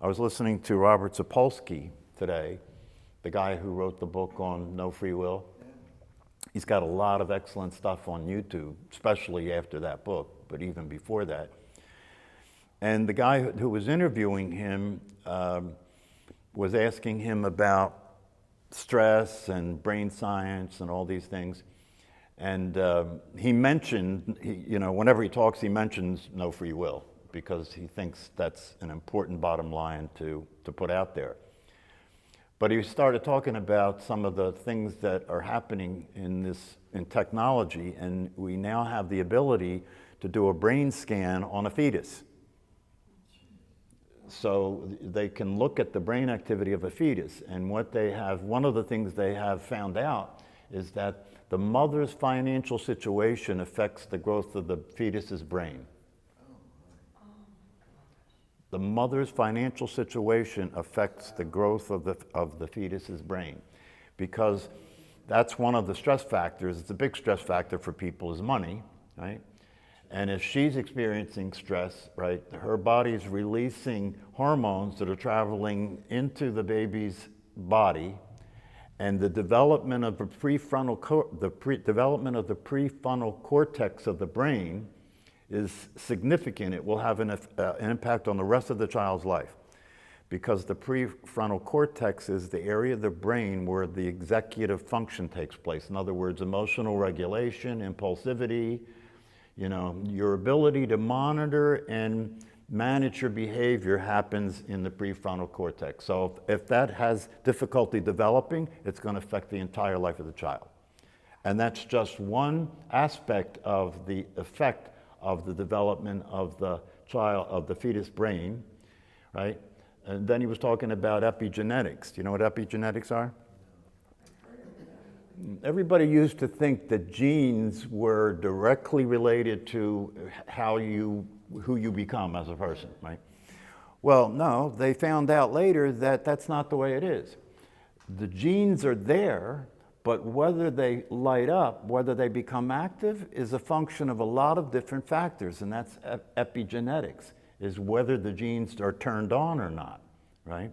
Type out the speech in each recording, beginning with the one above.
I was listening to Robert Sapolsky today, the guy who wrote the book on No Free Will. He's got a lot of excellent stuff on YouTube, especially after that book, but even before that. And the guy who was interviewing him was asking him about stress and brain science and all these things. And he mentioned, whenever he talks, he mentions no free will, because he thinks that's an important bottom line to put out there. But he started talking about some of the things that are happening in technology, and we now have the ability to do a brain scan on a fetus. So they can look at the brain activity of a fetus, and one of the things they have found out is that the mother's financial situation affects the growth of the fetus's brain. The mother's financial situation affects the growth of the fetus's brain, because that's one of the stress factors. It's a big stress factor for people is money, right? And if she's experiencing stress, right, her body's releasing hormones that are traveling into the baby's body, and the development of the prefrontal cortex of the brain is significant. It will have an impact on the rest of the child's life, because the prefrontal cortex is the area of the brain where the executive function takes place. In other words, emotional regulation, impulsivity, your ability to monitor and manage your behavior happens in the prefrontal cortex. So if that has difficulty developing, it's going to affect the entire life of the child. And that's just one aspect of the effect of the development of the fetus brain, right? And then he was talking about epigenetics. Do you know what epigenetics are? Everybody used to think that genes were directly related to who you become as a person, right? Well, no, they found out later that that's not the way it is. The genes are there, but whether they light up, whether they become active, is a function of a lot of different factors, and that's epigenetics, is whether the genes are turned on or not, right?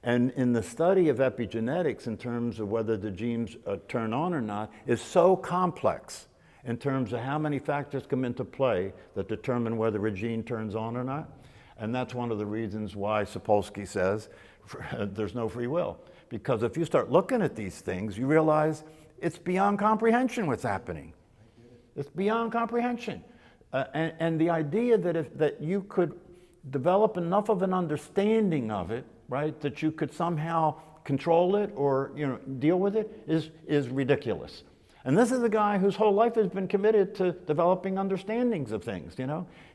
And in the study of epigenetics, in terms of whether the genes turn on or not, is so complex in terms of how many factors come into play that determine whether a gene turns on or not. And that's one of the reasons why Sapolsky says there's no free will. Because if you start looking at these things, you realize it's beyond comprehension what's happening. It's beyond comprehension. And the idea that you could develop enough of an understanding of it, right, that you could somehow control it or deal with it is ridiculous. And this is a guy whose whole life has been committed to developing understandings of things.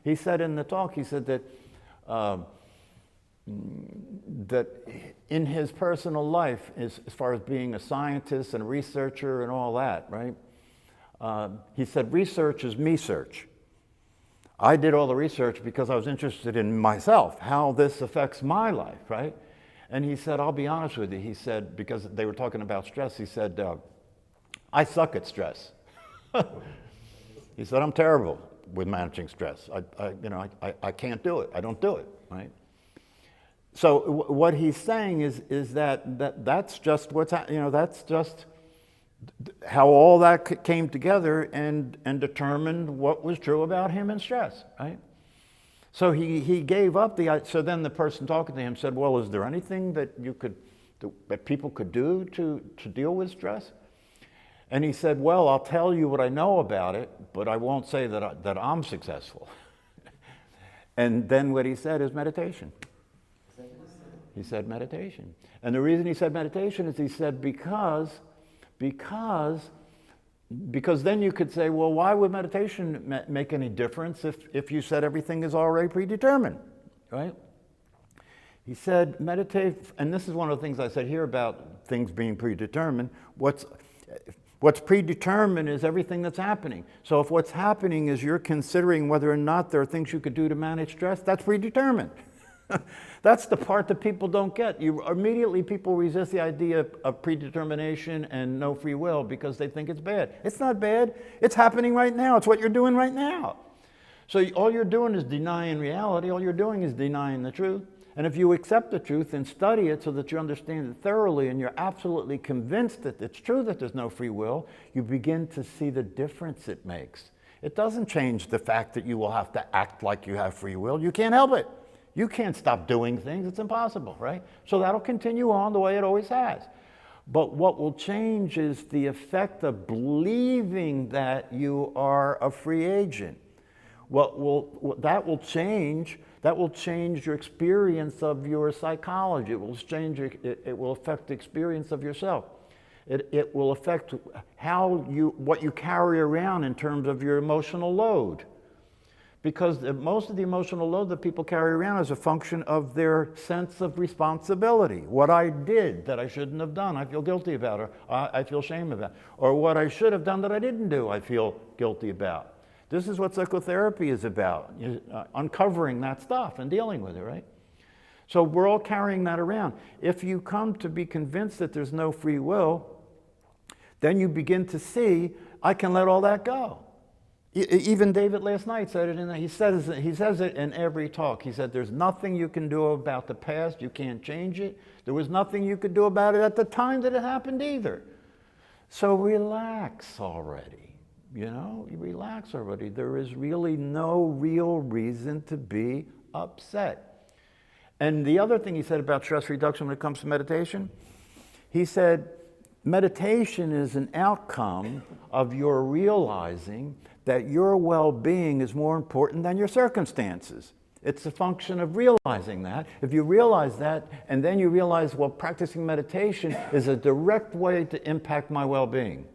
He said in the talk, he said that that in his personal life, as far as being a scientist and a researcher and all that, right? He said, research is me-search. I did all the research because I was interested in myself, how this affects my life, right? And he said, I'll be honest with you, he said, because they were talking about stress, he said, I suck at stress. He said, I'm terrible with managing stress. I can't do it. I don't do it, right? So what he's saying is that's just that's just how all that came together and determined what was true about him and stress, right? So he gave up so then the person talking to him said, well, is there anything that people could do to deal with stress? And he said, well, I'll tell you what I know about it, but I won't say that I'm successful. And then what he said is meditation. He said meditation. And the reason he said meditation is he said because then you could say, well, why would meditation make any difference if you said everything is already predetermined, right? He said meditate, and this is one of the things I said here about things being predetermined. What's predetermined is everything that's happening. So if what's happening is you're considering whether or not there are things you could do to manage stress, that's predetermined. That's the part that people don't get. Immediately people resist the idea of predetermination and no free will because they think it's bad. It's not bad. It's happening right now. It's what you're doing right now. So all you're doing is denying reality. All you're doing is denying the truth. And if you accept the truth and study it so that you understand it thoroughly and you're absolutely convinced that it's true that there's no free will, you begin to see the difference it makes. It doesn't change the fact that you will have to act like you have free will. You can't help it. You can't stop doing things. It's impossible, right? So that'll continue on the way it always has. But what will change is the effect of believing that you are a free agent. That will change your experience of your psychology. It will affect the experience of yourself. It will affect what you carry around in terms of your emotional load. Because most of the emotional load that people carry around is a function of their sense of responsibility. What I did that I shouldn't have done, I feel guilty about, or I feel shame about. Or what I should have done that I didn't do, I feel guilty about. This is what psychotherapy is about, uncovering that stuff and dealing with it, right? So we're all carrying that around. If you come to be convinced that there's no free will, then you begin to see, I can let all that go. Even David last night said it, he says it in every talk. He said, there's nothing you can do about the past. You can't change it. There was nothing you could do about it at the time that it happened either. So relax already. You relax already. There is really no real reason to be upset. And the other thing he said about stress reduction when it comes to meditation, he said, meditation is an outcome of your realizing that your well-being is more important than your circumstances. It's a function of realizing that. If you realize that, and then you realize, well, practicing meditation is a direct way to impact my well-being.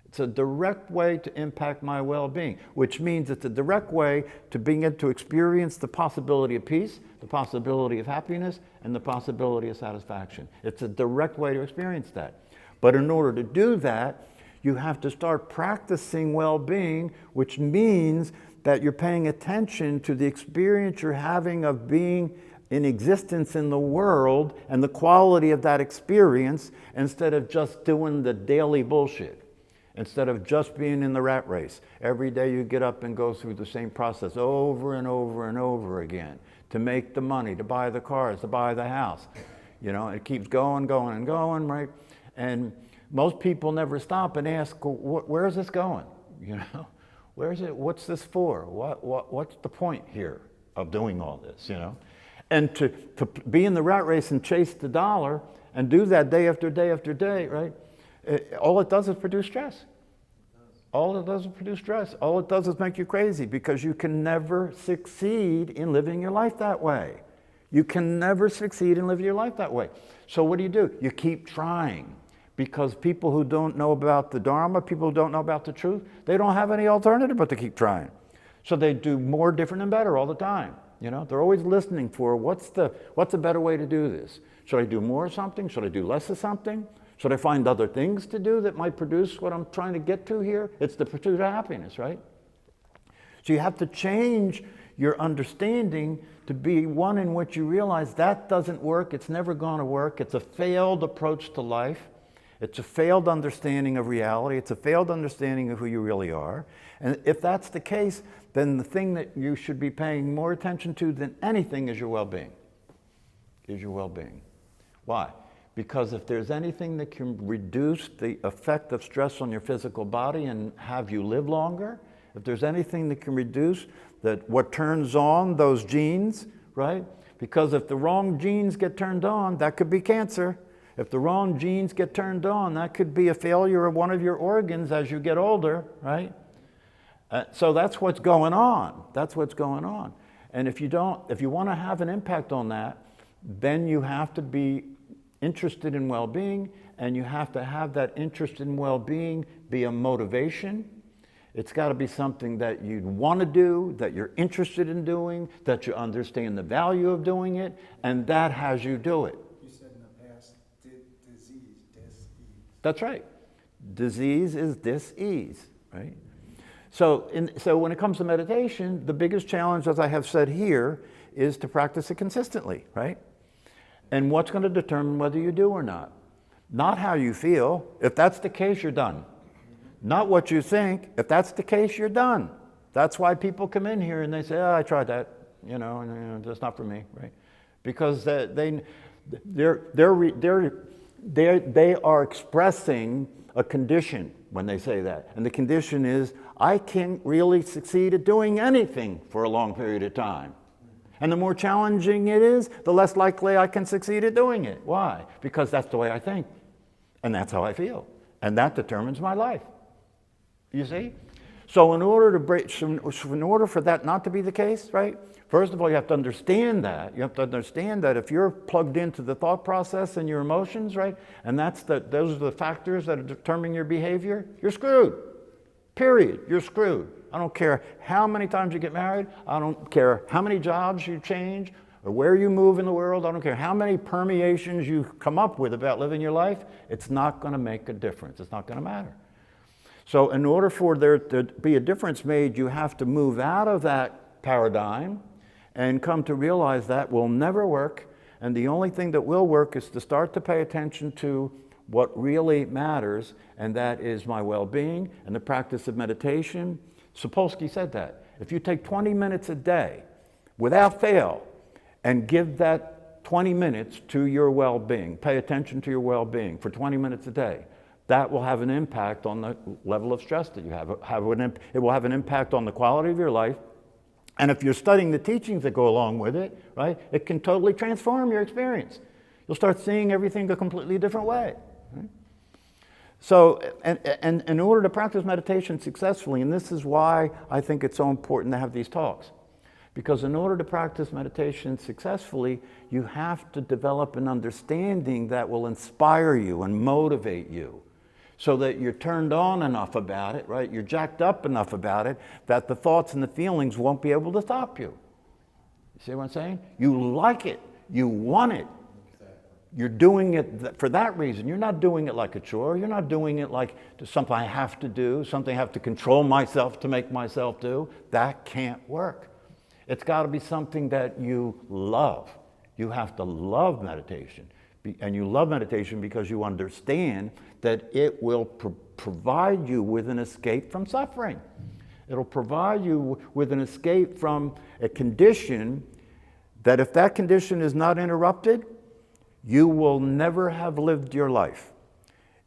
It's a direct way to impact my well-being, which means it's a direct way to begin to experience the possibility of peace, the possibility of happiness, and the possibility of satisfaction. It's a direct way to experience that. But in order to do that, you have to start practicing well-being, which means that you're paying attention to the experience you're having of being in existence in the world and the quality of that experience, instead of just doing the daily bullshit, instead of just being in the rat race. Every day you get up and go through the same process over and over and over again to make the money, to buy the cars, to buy the house. It keeps going, right? And most people never stop and ask, where is this going? Where is it? What's this for? What's the point here of doing all this? And to be in the rat race and chase the dollar and do that day after day after day, right? All it does is produce stress. All it does is produce stress. All it does is make you crazy, because you can never succeed in living your life that way. You can never succeed in living your life that way. So what do? You keep trying. Because people who don't know about the Dharma, people who don't know about the truth, they don't have any alternative but to keep trying. So they do more, different, and better all the time. They're always listening for what's a better way to do this. Should I do more of something? Should I do less of something? Should I find other things to do that might produce what I'm trying to get to here? It's the pursuit of happiness, right? So you have to change your understanding to be one in which you realize that doesn't work. It's never going to work. It's a failed approach to life. It's a failed understanding of reality. It's a failed understanding of who you really are. And if that's the case, then the thing that you should be paying more attention to than anything is your well-being. Why? Because if there's anything that can reduce the effect of stress on your physical body and have you live longer, if there's anything that can reduce what turns on those genes, right? Because if the wrong genes get turned on, that could be cancer. If the wrong genes get turned on, that could be a failure of one of your organs as you get older, right? So that's what's going on. And if you want to have an impact on that, then you have to be interested in well-being, and you have to have that interest in well-being be a motivation. It's got to be something that you want to do, that you're interested in doing, that you understand the value of doing it, and that has you do it. That's right. Disease is dis-ease, right? So when it comes to meditation, the biggest challenge, as I have said here, is to practice it consistently, right? And what's going to determine whether you do or not? Not how you feel. If that's the case, you're done. Not what you think. If that's the case, you're done. That's why people come in here and they say, I tried that, and that's not for me, right? because they are expressing a condition when they say that. And the condition is, I can't really succeed at doing anything for a long period of time. And the more challenging it is, the less likely I can succeed at doing it. Why? Because that's the way I think. And that's how I feel. And that determines my life. You see? So in order for that not to be the case, right? First of all, you have to understand that. You have to understand that if you're plugged into the thought process and your emotions, right? And those are the factors that are determining your behavior, you're screwed. Period. You're screwed. I don't care how many times you get married. I don't care how many jobs you change or where you move in the world. I don't care how many permeations you come up with about living your life. It's not going to make a difference. It's not going to matter. So in order for there to be a difference made, you have to move out of that paradigm and come to realize that will never work. And the only thing that will work is to start to pay attention to what really matters, and that is my well-being and the practice of meditation. Sapolsky said that. If you take 20 minutes a day without fail and give that 20 minutes to your well-being, pay attention to your well-being for 20 minutes a day, that will have an impact on the level of stress that you have. It will have an impact on the quality of your life. And if you're studying the teachings that go along with it, right, it can totally transform your experience. You'll start seeing everything a completely different way. Right? So, and in order to practice meditation successfully, and this is why I think it's so important to have these talks, because in order to practice meditation successfully, you have to develop an understanding that will inspire you and motivate you, so that you're turned on enough about it, right? You're jacked up enough about it that the thoughts and the feelings won't be able to stop you. You see what I'm saying? You like it. You want it. You're doing it for that reason. You're not doing it like a chore. You're not doing it like something I have to do, something I have to control myself to make myself do. That can't work. It's got to be something that you love. You have to love meditation. And you love meditation because you understand that it will provide you with an escape from suffering. It'll provide you with an escape from a condition that if that condition is not interrupted, you will never have lived your life.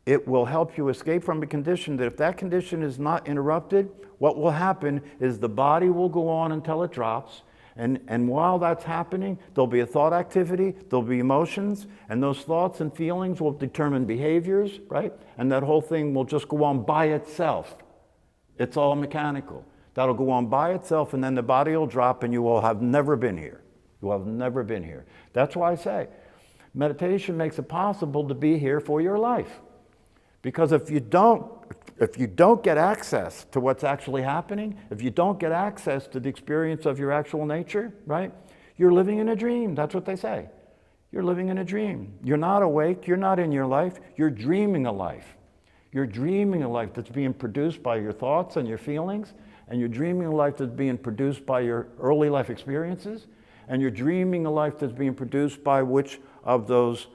It will help you escape from a condition that if that condition is not interrupted, what will happen is the body will go on until it drops. And while that's happening, there'll be a thought activity, there'll be emotions, and those thoughts and feelings will determine behaviors, right? And that whole thing will just go on by itself. It's all mechanical. That'll go on by itself, and then the body will drop, and you will have never been here. You will have never been here. That's why I say, meditation makes it possible to be here for your life. Because if you don't get access to what's actually happening, if you don't get access to the experience of your actual nature, right? You're living in a dream. That's what they say. You're living in a dream. You're not awake. You're not in your life. You're dreaming a life. You're dreaming a life that's being produced by your thoughts and your feelings, and you're dreaming a life that's being produced by your early life experiences, and you're dreaming a life that's being produced by which of those,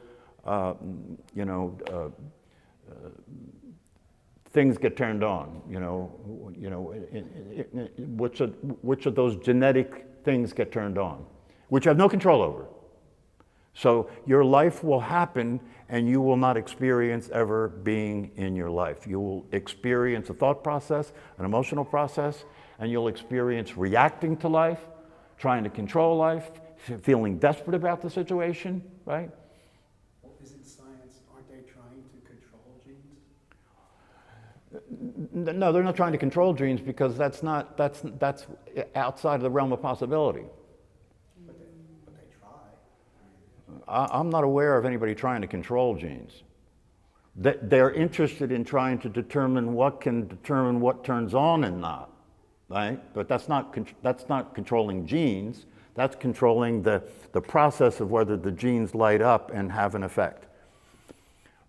things get turned on, which of those genetic things get turned on, which you have no control over. So your life will happen and you will not experience ever being in your life. You will experience a thought process, an emotional process, and you'll experience reacting to life, trying to control life, feeling desperate about the situation, right? Isn't science, aren't they trying to control genes? No, they're not trying to control genes because that's outside of the realm of possibility. But they try. I'm not aware of anybody trying to control genes. They're interested in trying to determine what turns on and not, right? But that's not controlling genes. That's controlling the process of whether the genes light up and have an effect.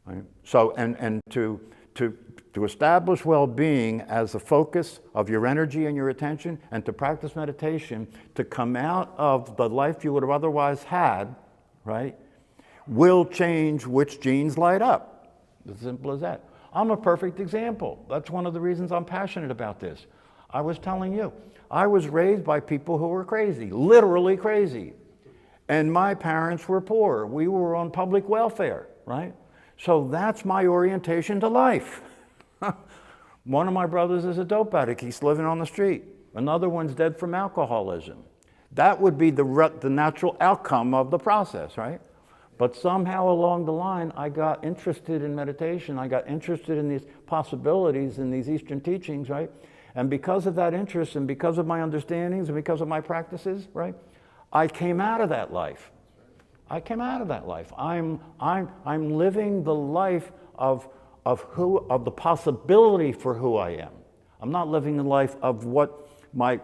Right? So, and to establish well-being as a focus of your energy and your attention, and to practice meditation, to come out of the life you would have otherwise had, right, will change which genes light up. As simple as that. I'm a perfect example. That's one of the reasons I'm passionate about this. I was telling you, I was raised by people who were crazy, literally crazy. And my parents were poor. We were on public welfare, right? So that's my orientation to life. One of my brothers is a dope addict. He's living on the street. Another one's dead from alcoholism. That would be the natural outcome of the process, right? But somehow along the line, I got interested in meditation. I got interested in these possibilities in these Eastern teachings, right? And because of that interest and because of my understandings and because of my practices, right? I came out of that life. I came out of that life. I'm living the life of the possibility for who I am. I'm not living the life of what my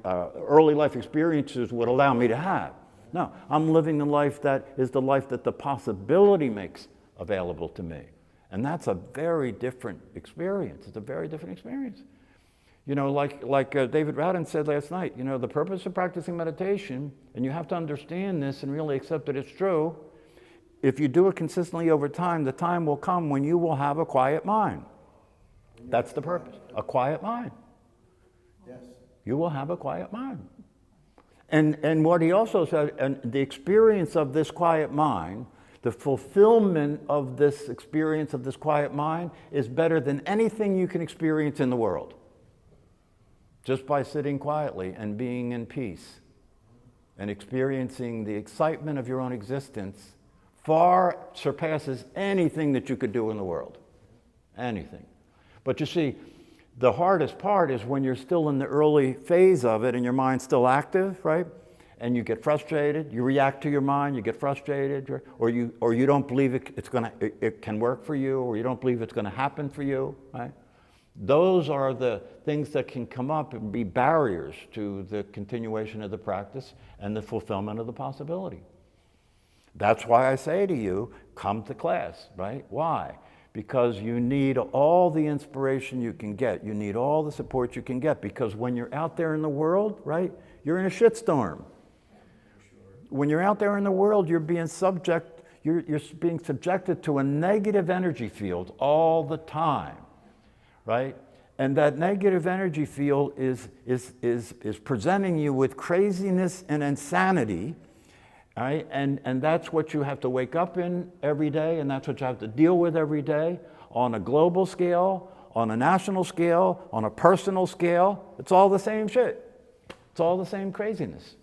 early life experiences would allow me to have. No, I'm living the life that is the life that the possibility makes available to me. And that's a very different experience. It's a very different experience. You know, like David Rowden said last night, you know, the purpose of practicing meditation, and you have to understand this and really accept that it's true, if you do it consistently over time, the time will come when you will have a quiet mind. That's the purpose, a quiet mind. Yes. You will have a quiet mind. And what he also said, and the experience of this quiet mind, the fulfillment of this experience of this quiet mind is better than anything you can experience in the world. Just by sitting quietly and being in peace and experiencing the excitement of your own existence far surpasses anything that you could do in the world. Anything. But you see, the hardest part is when you're still in the early phase of it and your mind's still active, right? And you get frustrated, you react to your mind, you get frustrated, or you don't believe it can work for you, or you don't believe it's gonna happen for you, right? Those are the things that can come up and be barriers to the continuation of the practice and the fulfillment of the possibility. That's why I say to you, come to class, right? Why? Because you need all the inspiration you can get. You need all the support you can get, because when you're out there in the world, right, you're in a shitstorm. When you're out there in the world, you're being being subjected to a negative energy field all the time, right? And that negative energy field is presenting you with craziness and insanity. Right? And that's what you have to wake up in every day, and that's what you have to deal with every day on a global scale, on a national scale, on a personal scale. It's all the same shit. It's all the same craziness.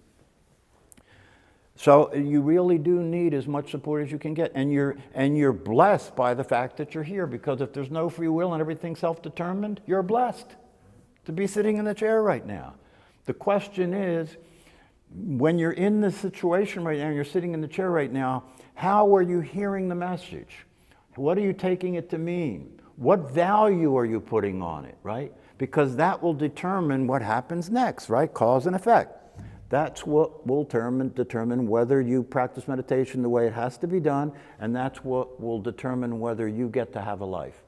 So you really do need as much support as you can get, and you're blessed by the fact that you're here, because if there's no free will and everything's self-determined, you're blessed to be sitting in the chair right now. The question is, when you're in this situation right now, you're sitting in the chair right now, how are you hearing the message? What are you taking it to mean? What value are you putting on it, right? Because that will determine what happens next, right? Cause and effect. That's what will determine whether you practice meditation the way it has to be done, and that's what will determine whether you get to have a life.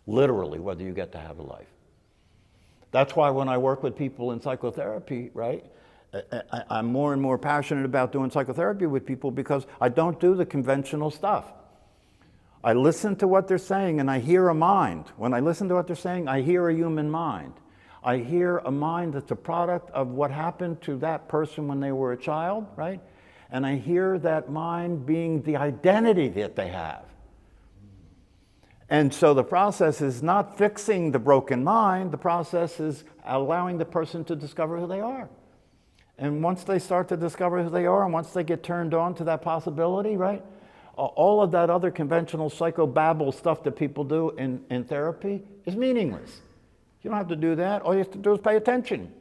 Literally, whether you get to have a life. That's why when I work with people in psychotherapy, right, I'm more and more passionate about doing psychotherapy with people, because I don't do the conventional stuff. I listen to what they're saying and I hear a mind. When I listen to what they're saying, I hear a human mind. I hear a mind that's a product of what happened to that person when they were a child, right? And I hear that mind being the identity that they have. And so the process is not fixing the broken mind, the process is allowing the person to discover who they are. And once they start to discover who they are, and once they get turned on to that possibility, right? All of that other conventional psychobabble stuff that people do in therapy is meaningless. You don't have to do that. All you have to do is pay attention,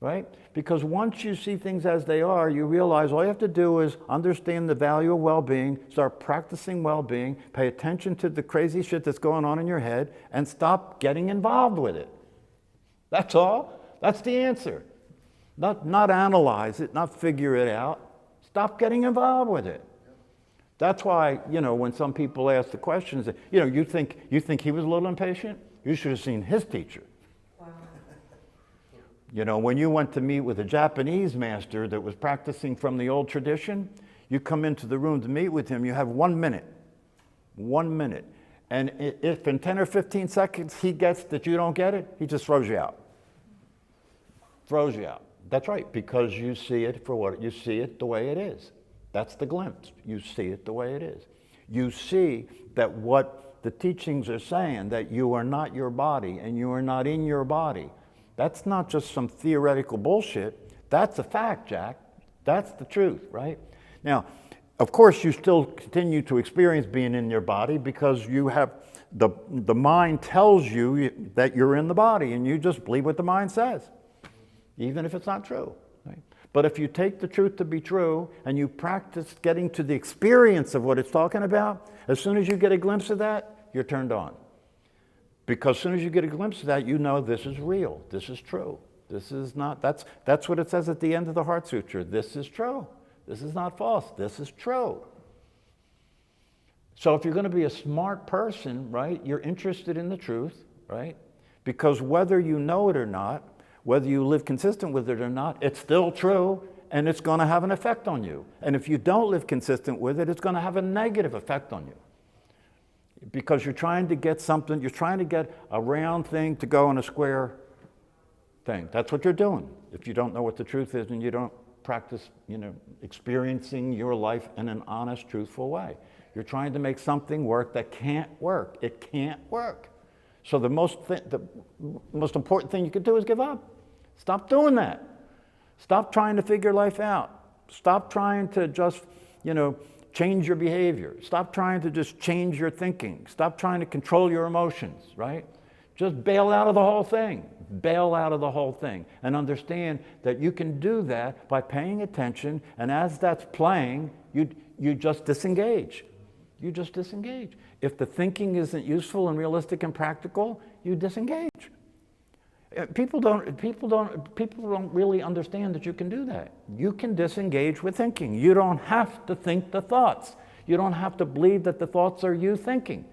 right? Because once you see things as they are, you realize all you have to do is understand the value of well-being, start practicing well-being, pay attention to the crazy shit that's going on in your head, and stop getting involved with it. That's all. That's the answer. Not analyze it, not figure it out. Stop getting involved with it. That's why, you know, when some people ask the questions, you know, you think he was a little impatient? You should have seen his teacher. Wow. You know, when you went to meet with a Japanese master that was practicing from the old tradition, you come into the room to meet with him, you have 1 minute. 1 minute. And if in 10 or 15 seconds he gets that you don't get it, he just throws you out. Throws you out. That's right, because you see it for what you see it the way it is. That's the glimpse. You see it the way it is. You see that what the teachings are saying, that you are not your body and you are not in your body. That's not just some theoretical bullshit. That's a fact, Jack. That's the truth, right? Now, of course, you still continue to experience being in your body because you have the mind tells you that you're in the body, and you just believe what the mind says, even if it's not true. Right? But if you take the truth to be true and you practice getting to the experience of what it's talking about, as soon as you get a glimpse of that, you're turned on. Because as soon as you get a glimpse of that, you know this is real, this is true. This is not, that's what it says at the end of the Heart Sutra. This is true. This is not false. This is true. So if you're going to be a smart person, right, you're interested in the truth, right? Because whether you know it or not, whether you live consistent with it or not, it's still true, and it's going to have an effect on you. And if you don't live consistent with it, it's going to have a negative effect on you. Because you're trying to get something, you're trying to get a round thing to go in a square thing. That's what you're doing. If you don't know what the truth is and you don't practice, experiencing your life in an honest, truthful way. You're trying to make something work that can't work. It can't work. So the most important thing you can do is give up. Stop doing that. Stop trying to figure life out. Stop trying to just, change your behavior. Stop trying to just change your thinking. Stop trying to control your emotions, right? Just bail out of the whole thing. Bail out of the whole thing. And understand that you can do that by paying attention, and as that's playing, you just disengage. You just disengage. If the thinking isn't useful and realistic and practical, you disengage. People don't really understand that you can do that. You can disengage with thinking. You don't have to think the thoughts. You don't have to believe that the thoughts are you thinking.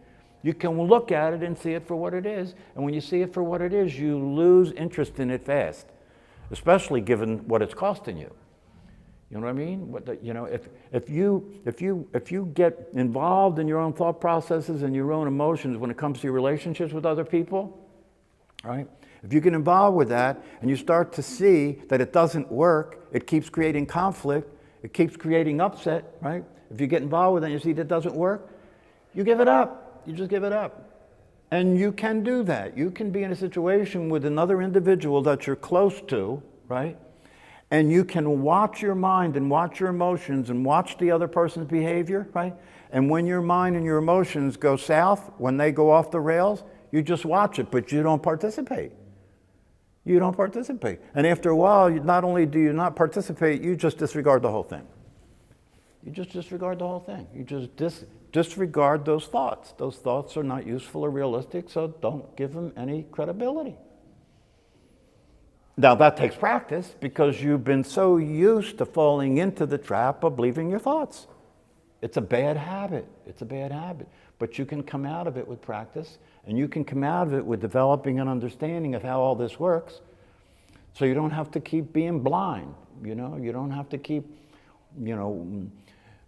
You can look at it and see it for what it is, and when you see it for what it is, you lose interest in it fast, especially given what it's costing you. You know what I mean? If you get involved in your own thought processes and your own emotions when it comes to your relationships with other people, right? If you get involved with that and you start to see that it doesn't work, it keeps creating conflict, it keeps creating upset, right? If you get involved with that and you see that it doesn't work, you give it up. You just give it up. And you can do that. You can be in a situation with another individual that you're close to, right? And you can watch your mind and watch your emotions and watch the other person's behavior, right? And when your mind and your emotions go south, when they go off the rails, you just watch it, but you don't participate. You don't participate. And after a while, not only do you not participate, you just disregard the whole thing. You just disregard the whole thing. You just disregard those thoughts. Those thoughts are not useful or realistic, so don't give them any credibility. Now that takes practice because you've been so used to falling into the trap of believing your thoughts. It's a bad habit. It's a bad habit. But you can come out of it with practice, and you can come out of it with developing an understanding of how all this works. So you don't have to keep being blind. You don't have to keep,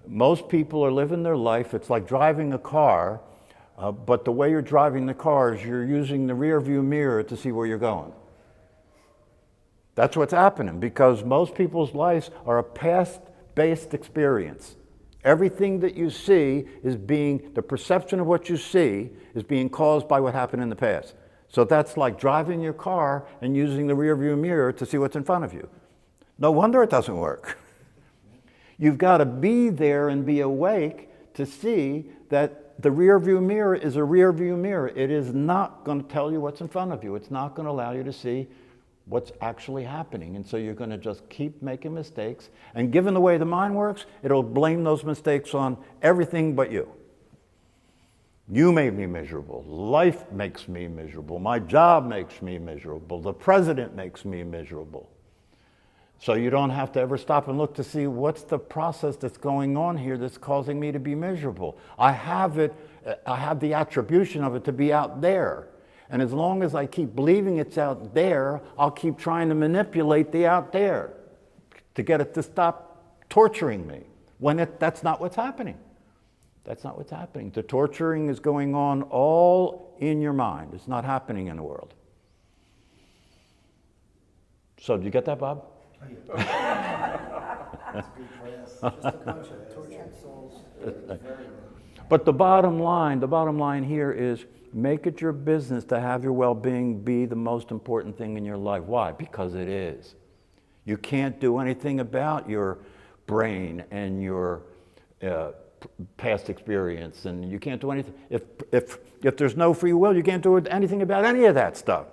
most people are living their life. It's like driving a car, but the way you're driving the car is you're using the rear view mirror to see where you're going. That's what's happening because most people's lives are a past-based experience. Everything that you see the perception of what you see is being caused by what happened in the past. So that's like driving your car and using the rear view mirror to see what's in front of you. No wonder it doesn't work. You've got to be there and be awake to see that the rear view mirror is a rear view mirror. It is not going to tell you what's in front of you. It's not going to allow you to see what's actually happening. And so you're going to just keep making mistakes. And given the way the mind works, it'll blame those mistakes on everything but you. You made me miserable. Life makes me miserable. My job makes me miserable. The president makes me miserable. So you don't have to ever stop and look to see what's the process that's going on here that's causing me to be miserable. I have the attribution of it to be out there. And as long as I keep believing it's out there, I'll keep trying to manipulate the out there to get it to stop torturing me when that's not what's happening. That's not what's happening. The torturing is going on all in your mind. It's not happening in the world. So do you get that, Bob? That's a good class. Just a bunch of tortured souls. But the bottom line here is make it your business to have your well-being be the most important thing in your life. Why? Because it is. You can't do anything about your brain and your past experience, and you can't do anything. If there's no free will, you can't do anything about any of that stuff.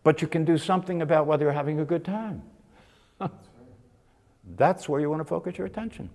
But you can do something about whether you're having a good time. That's where you want to focus your attention.